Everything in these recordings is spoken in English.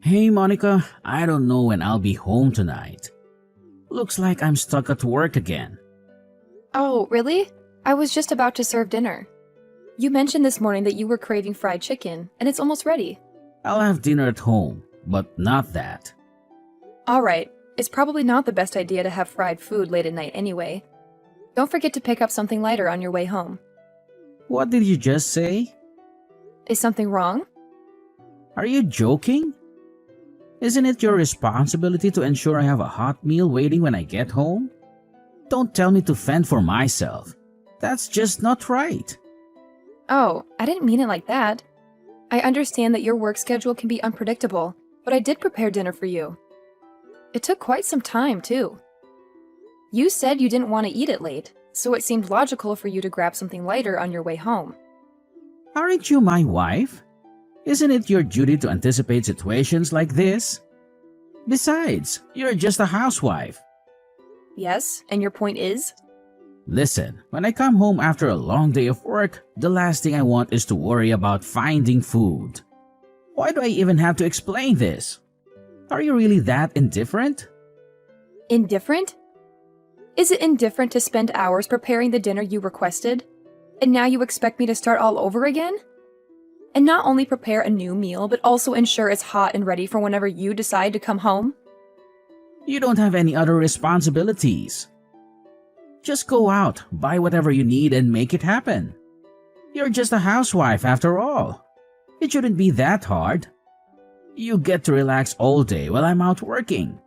Hey Monica, I don't know when I'll be home tonight. Looks like I'm stuck at work again. Oh, really? I was just about to serve dinner. You mentioned this morning that you were craving fried chicken, and it's almost ready. I'll have dinner at home, but not that. Alright, it's probably not the best idea to have fried food late at night anyway. Don't forget to pick up something lighter on your way home. What did you just say? Is something wrong? Are you joking? Isn't it your responsibility to ensure I have a hot meal waiting when I get home? Don't tell me to fend for myself. That's just not right. Oh, I didn't mean it like that. I understand that your work schedule can be unpredictable, but I did prepare dinner for you. It took quite some time, too. You said you didn't want to eat it late, so it seemed logical for you to grab something lighter on your way home. Aren't you my wife? Isn't it your duty to anticipate situations like this? Besides, you're just a housewife. Yes, and your point is? Listen, when I come home after a long day of work, the last thing I want is to worry about finding food. Why do I even have to explain this? Are you really that indifferent? Indifferent? Is it indifferent to spend hours preparing the dinner you requested? And now you expect me to start all over again? And not only prepare a new meal, but also ensure it's hot and ready for whenever you decide to come home? You don't have any other responsibilities. Just go out, buy whatever you need and make it happen. You're just a housewife after all. It shouldn't be that hard. You get to relax all day while I'm out working.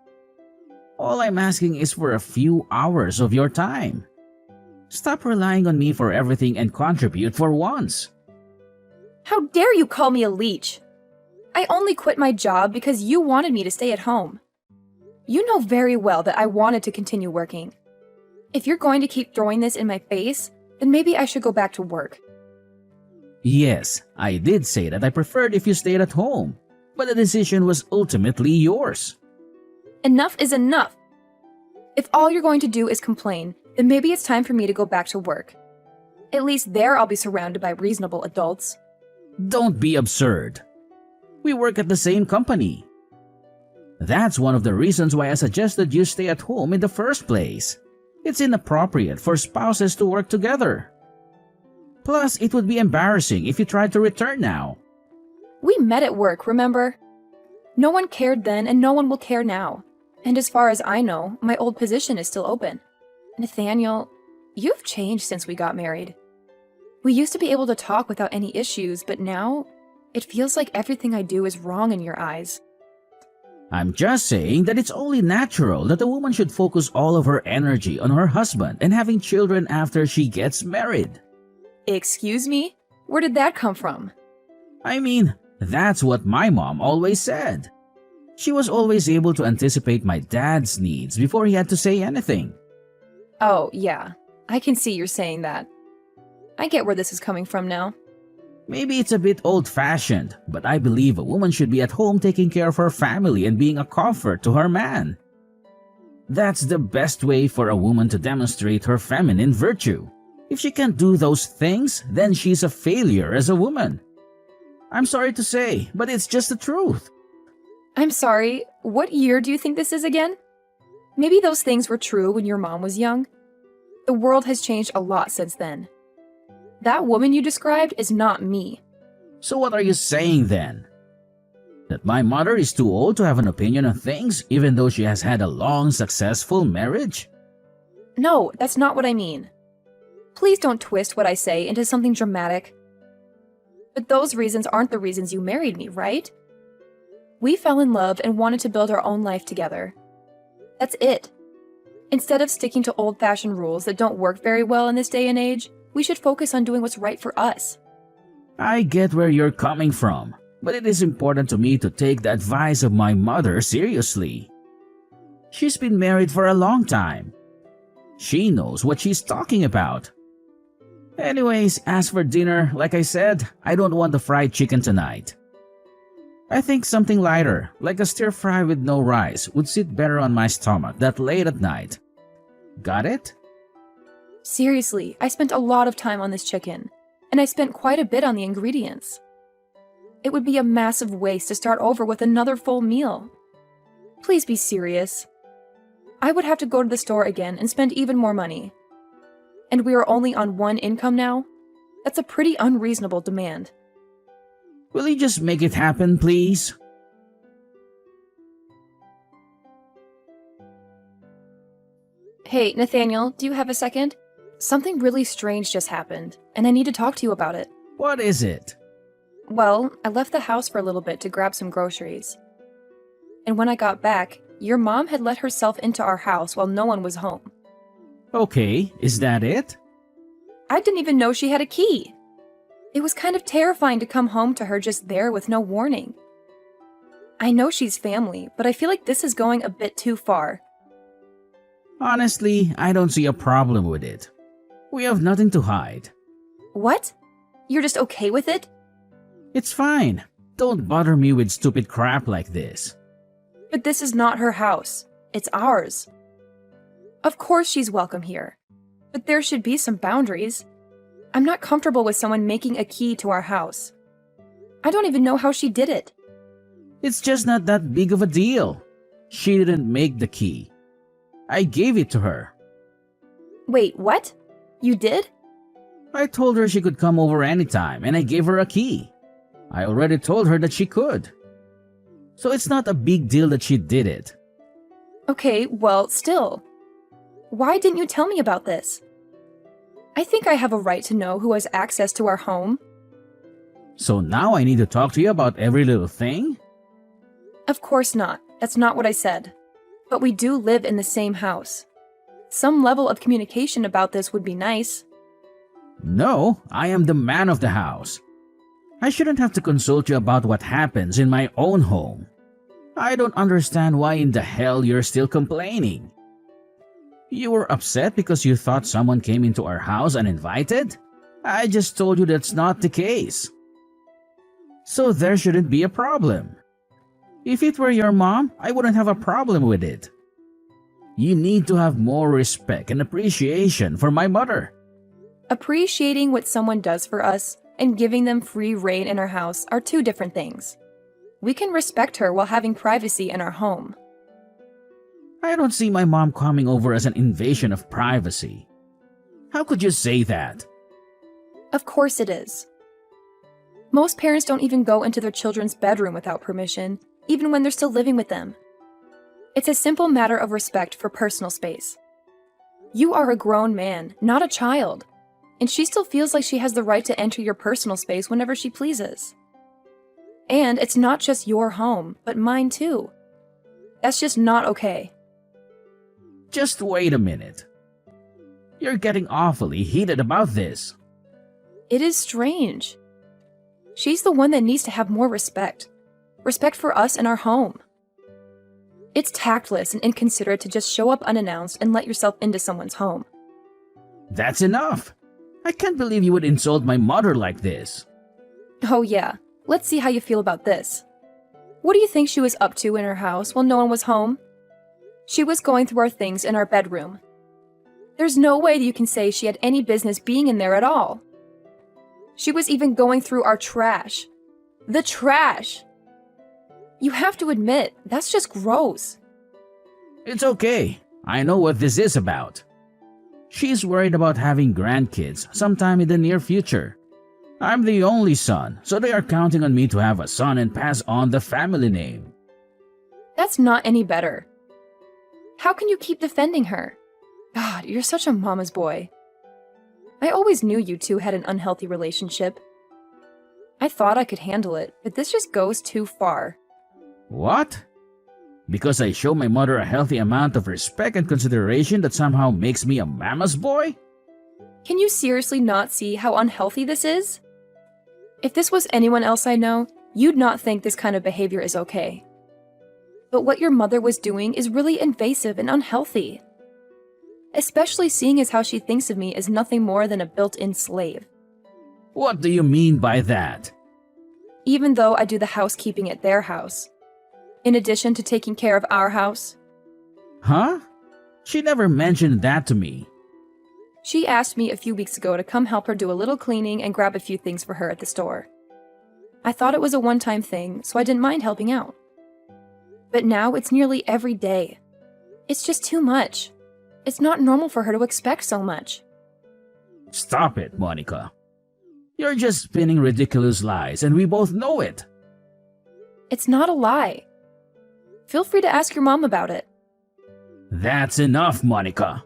All I'm asking is for a few hours of your time. Stop relying on me for everything and contribute for once. How dare you call me a leech? I only quit my job because you wanted me to stay at home. You know very well that I wanted to continue working. If you're going to keep throwing this in my face, then maybe I should go back to work. Yes, I did say that I preferred if you stayed at home, but the decision was ultimately yours. Enough is enough. If all you're going to do is complain, then maybe it's time for me to go back to work. At least there I'll be surrounded by reasonable adults. Don't be absurd. We work at the same company. That's one of the reasons why I suggested you stay at home in the first place. It's inappropriate for spouses to work together. Plus, it would be embarrassing if you tried to return now. We met at work, remember? No one cared then and no one will care now. And as far as I know, my old position is still open. Nathaniel, you've changed since we got married. We used to be able to talk without any issues, but now it feels like everything I do is wrong in your eyes. I'm just saying that it's only natural that a woman should focus all of her energy on her husband and having children after she gets married. Excuse me? Where did that come from? I mean, that's what my mom always said. She was always able to anticipate my dad's needs before he had to say anything. Oh, yeah. I can see you're saying that. I get where this is coming from now. Maybe it's a bit old-fashioned, but I believe a woman should be at home taking care of her family and being a comfort to her man. That's the best way for a woman to demonstrate her feminine virtue. If she can't do those things, then she's a failure as a woman. I'm sorry to say, but it's just the truth. I'm sorry, what year do you think this is again? Maybe those things were true when your mom was young. The world has changed a lot since then. That woman you described is not me. So what are you saying then? That my mother is too old to have an opinion on things even though she has had a long, successful marriage? No, that's not what I mean. Please don't twist what I say into something dramatic. But those reasons aren't the reasons you married me, right? We fell in love and wanted to build our own life together. That's it. Instead of sticking to old-fashioned rules that don't work very well in this day and age, we should focus on doing what's right for us. I get where you're coming from, but it is important to me to take the advice of my mother seriously. She's been married for a long time. She knows what she's talking about. Anyways, as for dinner, like I said, I don't want the fried chicken tonight. I think something lighter, like a stir fry with no rice, would sit better on my stomach that late at night. Got it? Seriously, I spent a lot of time on this chicken, and I spent quite a bit on the ingredients. It would be a massive waste to start over with another full meal. Please be serious. I would have to go to the store again and spend even more money. And we are only on one income now? That's a pretty unreasonable demand. Will you just make it happen, please? Hey, Nathaniel, do you have a second? Something really strange just happened, and I need to talk to you about it. What is it? Well, I left the house for a little bit to grab some groceries. And when I got back, your mom had let herself into our house while no one was home. Okay, is that it? I didn't even know she had a key. It was kind of terrifying to come home to her just there with no warning. I know she's family, but I feel like this is going a bit too far. Honestly, I don't see a problem with it. We have nothing to hide. What? You're just okay with it? It's fine. Don't bother me with stupid crap like this. But this is not her house. It's ours. Of course she's welcome here. But there should be some boundaries. I'm not comfortable with someone making a key to our house. I don't even know how she did it. It's just not that big of a deal. She didn't make the key. I gave it to her. Wait, what? You did? I told her she could come over anytime and I gave her a key. I already told her that she could. So it's not a big deal that she did it. Okay, well, still. Why didn't you tell me about this? I think I have a right to know who has access to our home. So now I need to talk to you about every little thing? Of course not. That's not what I said. But we do live in the same house. Some level of communication about this would be nice. No, I am the man of the house. I shouldn't have to consult you about what happens in my own home. I don't understand why in the hell you're still complaining. You were upset because you thought someone came into our house uninvited? I just told you that's not the case. So there shouldn't be a problem. If it were your mom, I wouldn't have a problem with it. You need to have more respect and appreciation for my mother. Appreciating what someone does for us and giving them free reign in our house are two different things. We can respect her while having privacy in our home. I don't see my mom coming over as an invasion of privacy. How could you say that? Of course it is. Most parents don't even go into their children's bedroom without permission, even when they're still living with them. It's a simple matter of respect for personal space. You are a grown man, not a child, and she still feels like she has the right to enter your personal space whenever she pleases. And it's not just your home, but mine too. That's just not okay. Just wait a minute. You're getting awfully heated about this. It is strange. She's the one that needs to have more respect. Respect for us and our home. It's tactless and inconsiderate to just show up unannounced and let yourself into someone's home. That's enough. I can't believe you would insult my mother like this. Oh yeah, let's see how you feel about this. What do you think she was up to in her house while no one was home? She was going through our things in our bedroom. There's no way that you can say she had any business being in there at all. She was even going through our trash. The trash! You have to admit, that's just gross. It's okay. I know what this is about. She's worried about having grandkids sometime in the near future. I'm the only son, so they are counting on me to have a son and pass on the family name. That's not any better. How can you keep defending her? God, you're such a mama's boy. I always knew you two had an unhealthy relationship. I thought I could handle it, but this just goes too far. What? Because I show my mother a healthy amount of respect and consideration that somehow makes me a mama's boy? Can you seriously not see how unhealthy this is? If this was anyone else I know, you'd not think this kind of behavior is okay. But what your mother was doing is really invasive and unhealthy. Especially seeing as how she thinks of me as nothing more than a built-in slave. What do you mean by that? Even though I do the housekeeping at their house, in addition to taking care of our house. Huh? She never mentioned that to me. She asked me a few weeks ago to come help her do a little cleaning and grab a few things for her at the store. I thought it was a one-time thing, so I didn't mind helping out. But now it's nearly every day. It's just too much. It's not normal for her to expect so much. Stop it, Monica. You're just spinning ridiculous lies and we both know it. It's not a lie. Feel free to ask your mom about it. That's enough, Monica.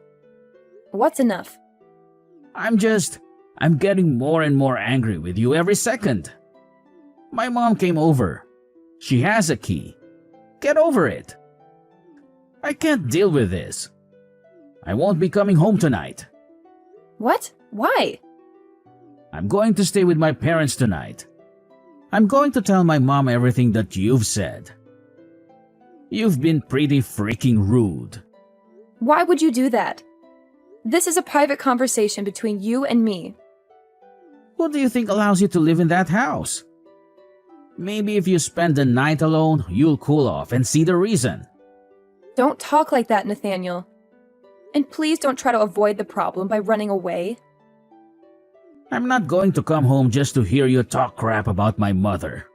What's enough? I'm getting more and more angry with you every second. My mom came over. She has a key. Get over it. I can't deal with this. I won't be coming home tonight. What? Why? I'm going to stay with my parents tonight. I'm going to tell my mom everything that you've said. You've been pretty freaking rude. Why would you do that? This is a private conversation between you and me. Who do you think allows you to live in that house? Maybe if you spend the night alone, you'll cool off and see the reason. Don't talk like that, Nathaniel. And please don't try to avoid the problem by running away. I'm not going to come home just to hear you talk crap about my mother.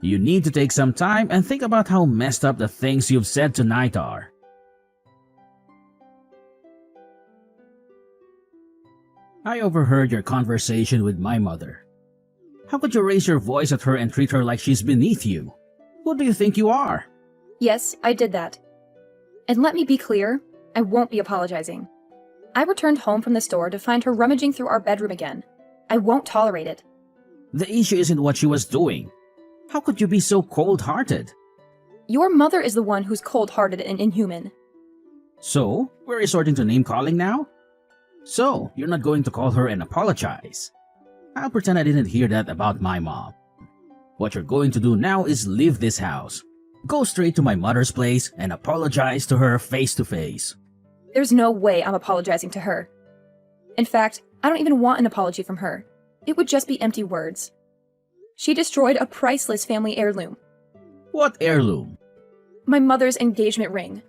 You need to take some time and think about how messed up the things you've said tonight are. I overheard your conversation with my mother. How could you raise your voice at her and treat her like she's beneath you? Who do you think you are? Yes, I did that. And let me be clear, I won't be apologizing. I returned home from the store to find her rummaging through our bedroom again. I won't tolerate it. The issue isn't what she was doing. How could you be so cold-hearted? Your mother is the one who's cold-hearted and inhuman. So, we're resorting to name-calling now? So, you're not going to call her and apologize? I'll pretend I didn't hear that about my mom. What you're going to do now is leave this house. Go straight to my mother's place and apologize to her face to face. There's no way I'm apologizing to her. In fact, I don't even want an apology from her. It would just be empty words. She destroyed a priceless family heirloom. What heirloom? My mother's engagement ring.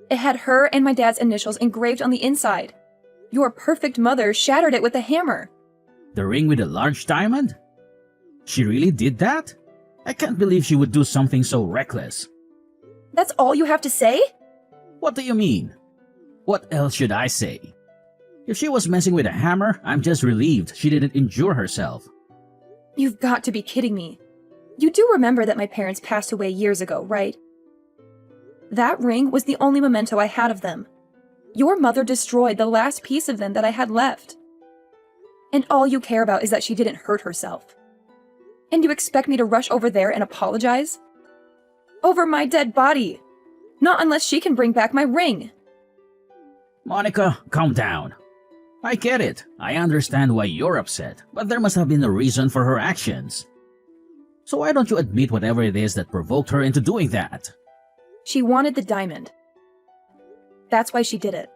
It had her and my dad's initials engraved on the inside. Your perfect mother shattered it with a hammer. The ring with a large diamond? She really did that? I can't believe she would do something so reckless. That's all you have to say? What do you mean? What else should I say? If she was messing with a hammer, I'm just relieved she didn't injure herself. You've got to be kidding me. You do remember that my parents passed away years ago, right? That ring was the only memento I had of them. Your mother destroyed the last piece of them that I had left. And all you care about is that she didn't hurt herself. And you expect me to rush over there and apologize? Over my dead body. Not unless she can bring back my ring. Monica, calm down. I get it. I understand why you're upset, but there must have been a reason for her actions. So why don't you admit whatever it is that provoked her into doing that? She wanted the diamond. That's why she did it.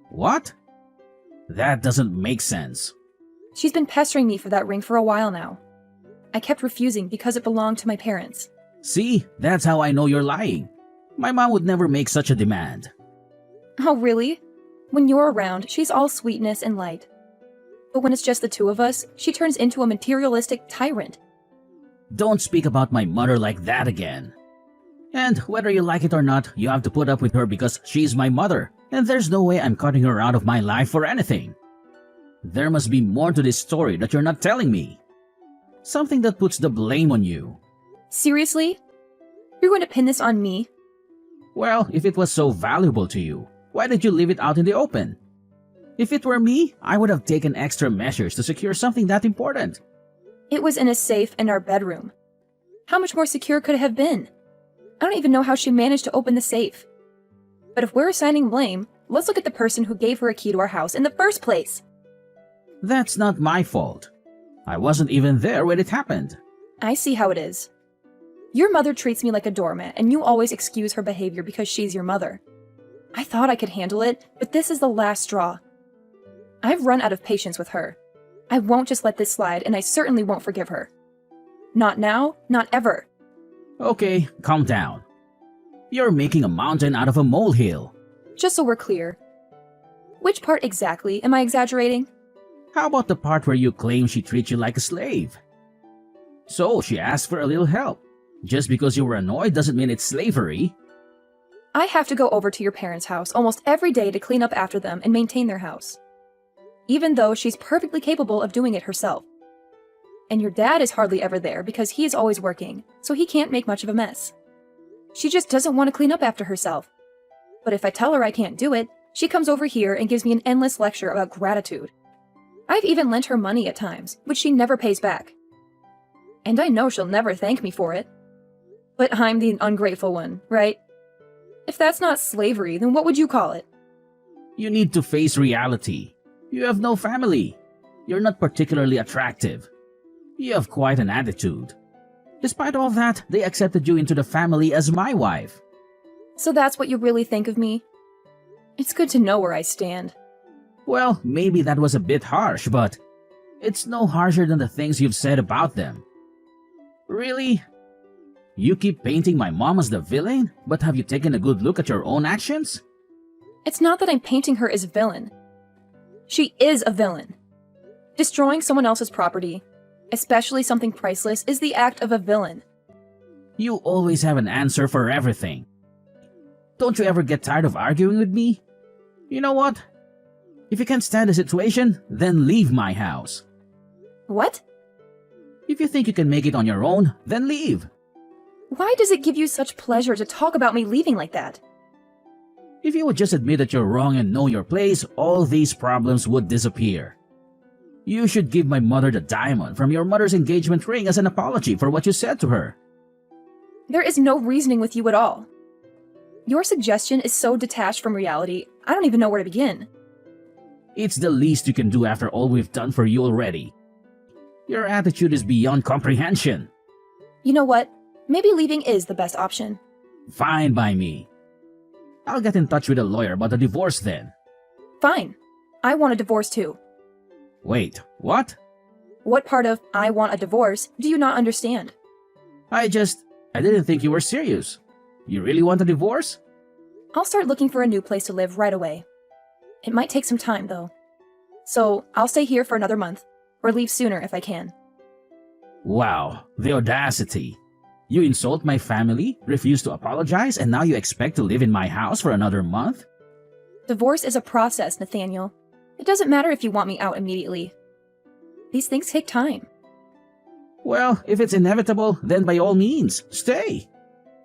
What? That doesn't make sense. She's been pestering me for that ring for a while now. I kept refusing because it belonged to my parents. See, that's how I know you're lying. My mom would never make such a demand. Oh, really? When you're around, she's all sweetness and light. But when it's just the two of us, she turns into a materialistic tyrant. Don't speak about my mother like that again. And whether you like it or not, you have to put up with her because she's my mother, and there's no way I'm cutting her out of my life for anything. There must be more to this story that you're not telling me. Something that puts the blame on you. Seriously? You're going to pin this on me? Well, if it was so valuable to you, why did you leave it out in the open? If it were me, I would have taken extra measures to secure something that important. It was in a safe in our bedroom. How much more secure could it have been? I don't even know how she managed to open the safe. But if we're assigning blame, let's look at the person who gave her a key to our house in the first place. That's not my fault. I wasn't even there when it happened. I see how it is. Your mother treats me like a doormat, and you always excuse her behavior because she's your mother. I thought I could handle it, but this is the last straw. I've run out of patience with her. I won't just let this slide, and I certainly won't forgive her. Not now, not ever. Okay, calm down. You're making a mountain out of a molehill. Just so we're clear. Which part exactly am I exaggerating? How about the part where you claim she treats you like a slave? So she asked for a little help. Just because you were annoyed doesn't mean it's slavery. I have to go over to your parents' house almost every day to clean up after them and maintain their house, even though she's perfectly capable of doing it herself. And your dad is hardly ever there because he is always working, so he can't make much of a mess. She just doesn't want to clean up after herself. But if I tell her I can't do it, she comes over here and gives me an endless lecture about gratitude. I've even lent her money at times, which she never pays back. And I know she'll never thank me for it. But I'm the ungrateful one, right? If that's not slavery, then what would you call it? You need to face reality. You have no family. You're not particularly attractive. You have quite an attitude. Despite all that, they accepted you into the family as my wife. So that's what you really think of me? It's good to know where I stand. Well, maybe that was a bit harsh, but it's no harsher than the things you've said about them. Really? You keep painting my mom as the villain, but have you taken a good look at your own actions? It's not that I'm painting her as a villain. She is a villain. Destroying someone else's property, especially something priceless, is the act of a villain. You always have an answer for everything. Don't you ever get tired of arguing with me? You know what? If you can't stand the situation, then leave my house. What? If you think you can make it on your own, then leave. Why does it give you such pleasure to talk about me leaving like that? If you would just admit that you're wrong and know your place, all these problems would disappear. You should give my mother the diamond from your mother's engagement ring as an apology for what you said to her. There is no reasoning with you at all. Your suggestion is so detached from reality, I don't even know where to begin. It's the least you can do after all we've done for you already. Your attitude is beyond comprehension. You know what? Maybe leaving is the best option. Fine by me. I'll get in touch with a lawyer about the divorce then. Fine. I want a divorce too. Wait, what? What part of I want a divorce do you not understand? I didn't think you were serious. You really want a divorce? I'll start looking for a new place to live right away. It might take some time though. So I'll stay here for another month, or leave sooner if I can. Wow, the audacity. You insult my family, refuse to apologize, and now you expect to live in my house for another month? Divorce is a process, Nathaniel. It doesn't matter if you want me out immediately. These things take time. Well, if it's inevitable, then by all means, stay.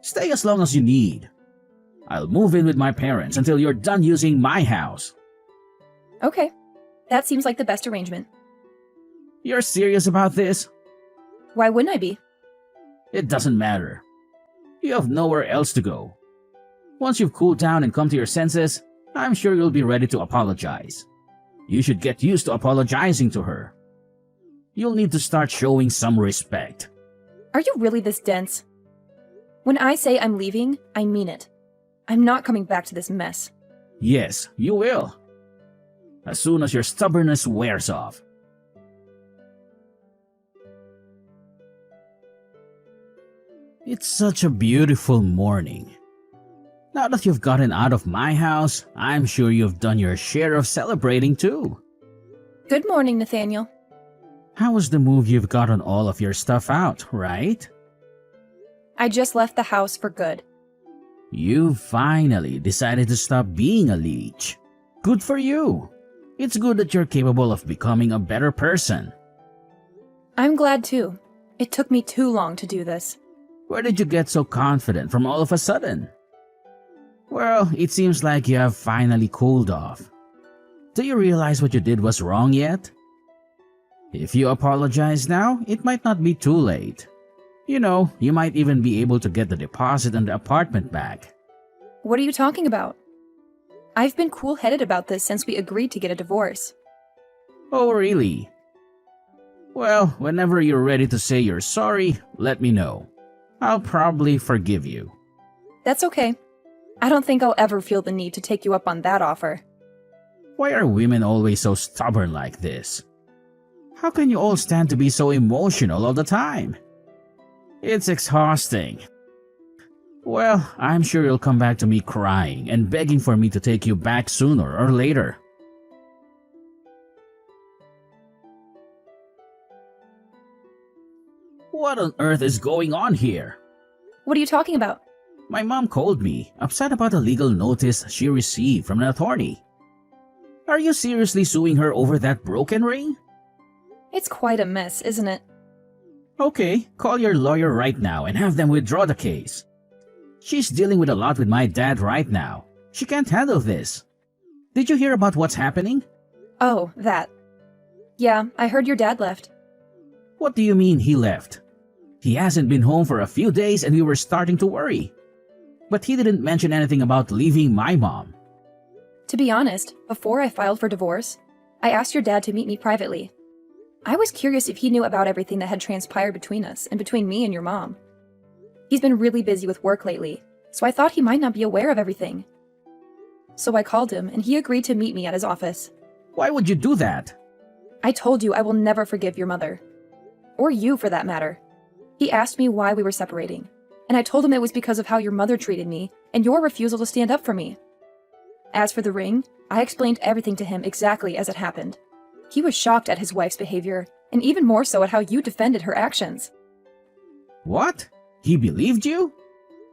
Stay as long as you need. I'll move in with my parents until you're done using my house. Okay, that seems like the best arrangement. You're serious about this? Why wouldn't I be? It doesn't matter. You have nowhere else to go. Once you've cooled down and come to your senses, I'm sure you'll be ready to apologize. You should get used to apologizing to her. You'll need to start showing some respect. Are you really this dense? When I say I'm leaving, I mean it. I'm not coming back to this mess. Yes, you will. As soon as your stubbornness wears off. It's such a beautiful morning. Now that you've gotten out of my house, I'm sure you've done your share of celebrating too. Good morning, Nathaniel. How was the move you've gotten all of your stuff out, right? I just left the house for good. You finally decided to stop being a leech. Good for you. It's good that you're capable of becoming a better person. I'm glad too. It took me too long to do this. Where did you get so confident from all of a sudden? Well, it seems like you have finally cooled off. Do you realize what you did was wrong yet? If you apologize now, it might not be too late. You know, you might even be able to get the deposit on the apartment back. What are you talking about? I've been cool-headed about this since we agreed to get a divorce. Oh, really? Well, whenever you're ready to say you're sorry, let me know. I'll probably forgive you. That's okay. I don't think I'll ever feel the need to take you up on that offer. Why are women always so stubborn like this? How can you all stand to be so emotional all the time? It's exhausting. Well, I'm sure you'll come back to me crying and begging for me to take you back sooner or later. What on earth is going on here? What are you talking about? My mom called me, upset about a legal notice she received from an attorney. Are you seriously suing her over that broken ring? It's quite a mess, isn't it? Okay, call your lawyer right now and have them withdraw the case. She's dealing with a lot with my dad right now. She can't handle this. Did you hear about what's happening? Oh, that. Yeah, I heard your dad left. What do you mean he left? He hasn't been home for a few days and we were starting to worry. But he didn't mention anything about leaving my mom. To be honest, before I filed for divorce, I asked your dad to meet me privately. I was curious if he knew about everything that had transpired between us and between me and your mom. He's been really busy with work lately, so I thought he might not be aware of everything. So I called him and he agreed to meet me at his office. Why would you do that? I told you I will never forgive your mother. Or you, for that matter. He asked me why we were separating, and I told him it was because of how your mother treated me and your refusal to stand up for me. As for the ring, I explained everything to him exactly as it happened. He was shocked at his wife's behavior, and even more so at how you defended her actions. What? He believed you?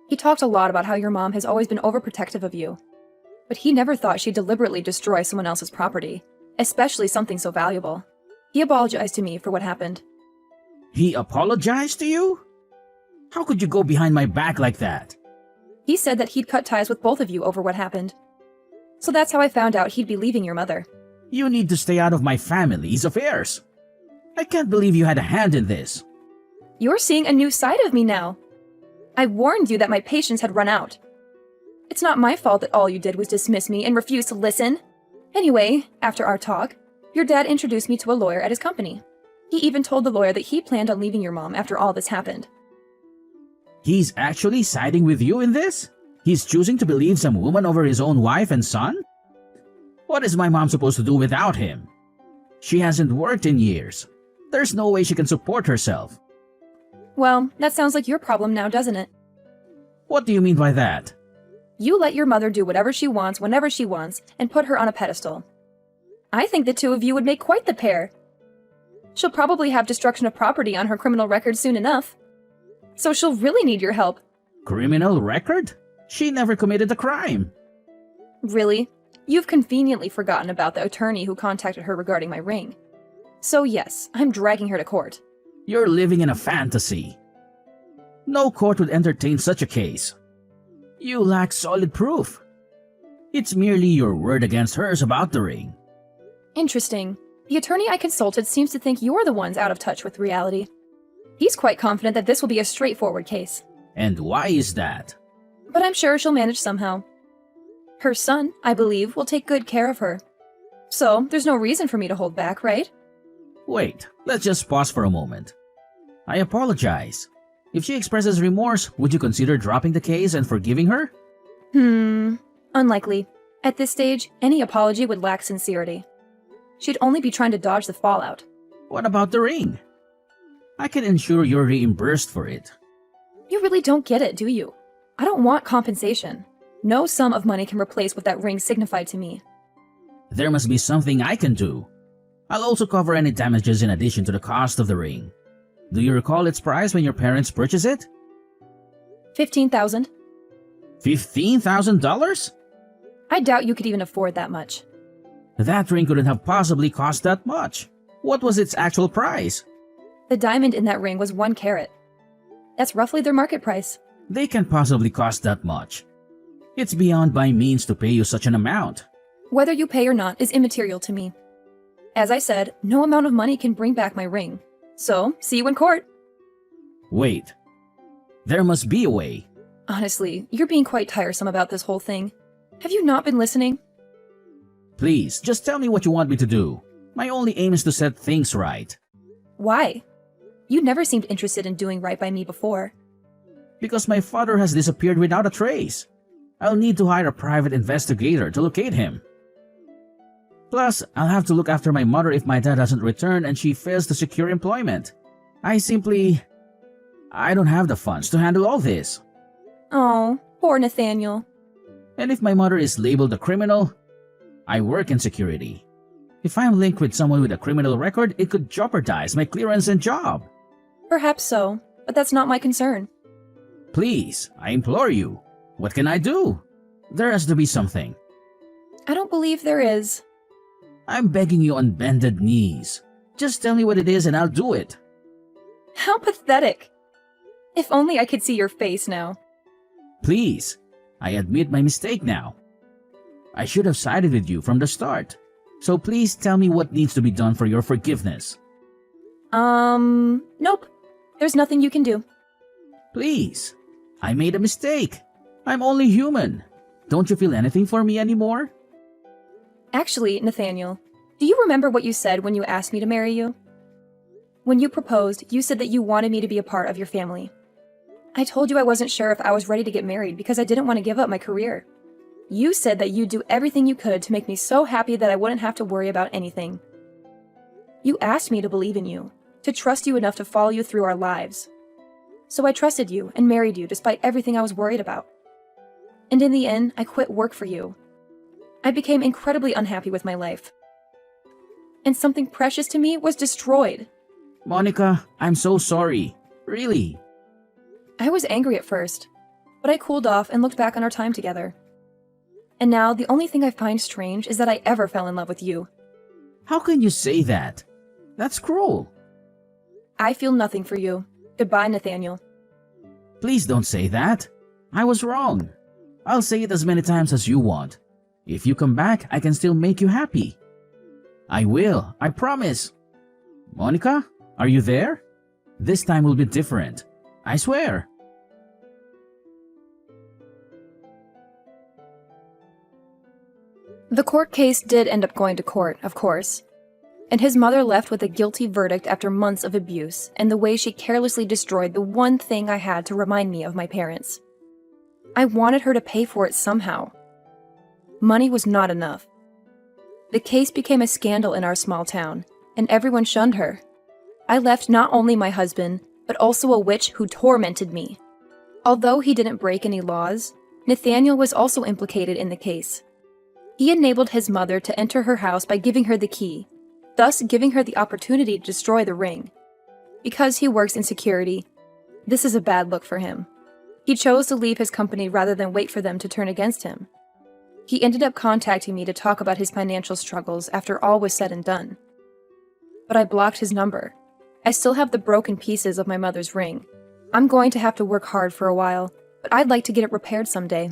He talked a lot about how your mom has always been overprotective of you. But he never thought she'd deliberately destroy someone else's property, especially something so valuable. He apologized to me for what happened. He apologized to you? How could you go behind my back like that? He said that he'd cut ties with both of you over what happened. So that's how I found out he'd be leaving your mother. You need to stay out of my family's affairs. I can't believe you had a hand in this. You're seeing a new side of me now. I warned you that my patience had run out. It's not my fault that all you did was dismiss me and refuse to listen. Anyway, after our talk, your dad introduced me to a lawyer at his company. He even told the lawyer that he planned on leaving your mom after all this happened. He's actually siding with you in this? He's choosing to believe some woman over his own wife and son? What is my mom supposed to do without him? She hasn't worked in years. There's no way she can support herself. Well, that sounds like your problem now, doesn't it? What do you mean by that? You let your mother do whatever she wants whenever she wants and put her on a pedestal. I think the two of you would make quite the pair. She'll probably have destruction of property on her criminal record soon enough. So she'll really need your help. Criminal record? She never committed a crime. Really? You've conveniently forgotten about the attorney who contacted her regarding my ring. So yes, I'm dragging her to court. You're living in a fantasy. No court would entertain such a case. You lack solid proof. It's merely your word against hers about the ring. Interesting. The attorney I consulted seems to think you're the ones out of touch with reality. He's quite confident that this will be a straightforward case. And why is that? But I'm sure she'll manage somehow. Her son, I believe, will take good care of her. So, there's no reason for me to hold back, right? Wait, let's just pause for a moment. I apologize. If she expresses remorse, would you consider dropping the case and forgiving her? Unlikely. At this stage, any apology would lack sincerity. She'd only be trying to dodge the fallout. What about the ring? I can ensure you're reimbursed for it. You really don't get it, do you? I don't want compensation. No sum of money can replace what that ring signified to me. There must be something I can do. I'll also cover any damages in addition to the cost of the ring. Do you recall its price when your parents purchased it? $15,000. $15,000? I doubt you could even afford that much. That ring couldn't have possibly cost that much. What was its actual price? The diamond in that ring was 1 carat. That's roughly their market price. They can't possibly cost that much. It's beyond my means to pay you such an amount. Whether you pay or not is immaterial to me. As I said, no amount of money can bring back my ring. So, see you in court. Wait. There must be a way. Honestly, you're being quite tiresome about this whole thing. Have you not been listening? Please, just tell me what you want me to do. My only aim is to set things right. Why? You never seemed interested in doing right by me before. Because my father has disappeared without a trace. I'll need to hire a private investigator to locate him. Plus, I'll have to look after my mother if my dad doesn't return and she fails to secure employment. I don't have the funds to handle all this. Oh, poor Nathaniel. And if my mother is labeled a criminal, I work in security. If I'm linked with someone with a criminal record, it could jeopardize my clearance and job. Perhaps so, but that's not my concern. Please, I implore you. What can I do? There has to be something. I don't believe there is. I'm begging you on bended knees. Just tell me what it is and I'll do it. How pathetic. If only I could see your face now. Please, I admit my mistake now. I should have sided with you from the start. So please tell me what needs to be done for your forgiveness. Nope. There's nothing you can do. Please, I made a mistake. I'm only human. Don't you feel anything for me anymore? Actually, Nathaniel, do you remember what you said when you asked me to marry you? When you proposed, you said that you wanted me to be a part of your family. I told you I wasn't sure if I was ready to get married because I didn't want to give up my career. You said that you'd do everything you could to make me so happy that I wouldn't have to worry about anything. You asked me to believe in you, to trust you enough to follow you through our lives. So I trusted you and married you despite everything I was worried about. And in the end, I quit work for you. I became incredibly unhappy with my life. And something precious to me was destroyed. Monica, I'm so sorry. Really. I was angry at first, but I cooled off and looked back on our time together. And now the only thing I find strange is that I ever fell in love with you. How can you say that? That's cruel. I feel nothing for you. Goodbye, Nathaniel. Please don't say that. I was wrong. I'll say it as many times as you want. If you come back, I can still make you happy. I will, I promise. Monica, are you there? This time will be different. I swear. The court case did end up going to court, of course. And his mother left with a guilty verdict after months of abuse and the way she carelessly destroyed the one thing I had to remind me of my parents. I wanted her to pay for it somehow. Money was not enough. The case became a scandal in our small town, and everyone shunned her. I left not only my husband, but also a witch who tormented me. Although he didn't break any laws, Nathaniel was also implicated in the case. He enabled his mother to enter her house by giving her the key, thus giving her the opportunity to destroy the ring. Because he works in security, this is a bad look for him. He chose to leave his company rather than wait for them to turn against him. He ended up contacting me to talk about his financial struggles after all was said and done. But I blocked his number. I still have the broken pieces of my mother's ring. I'm going to have to work hard for a while, but I'd like to get it repaired someday.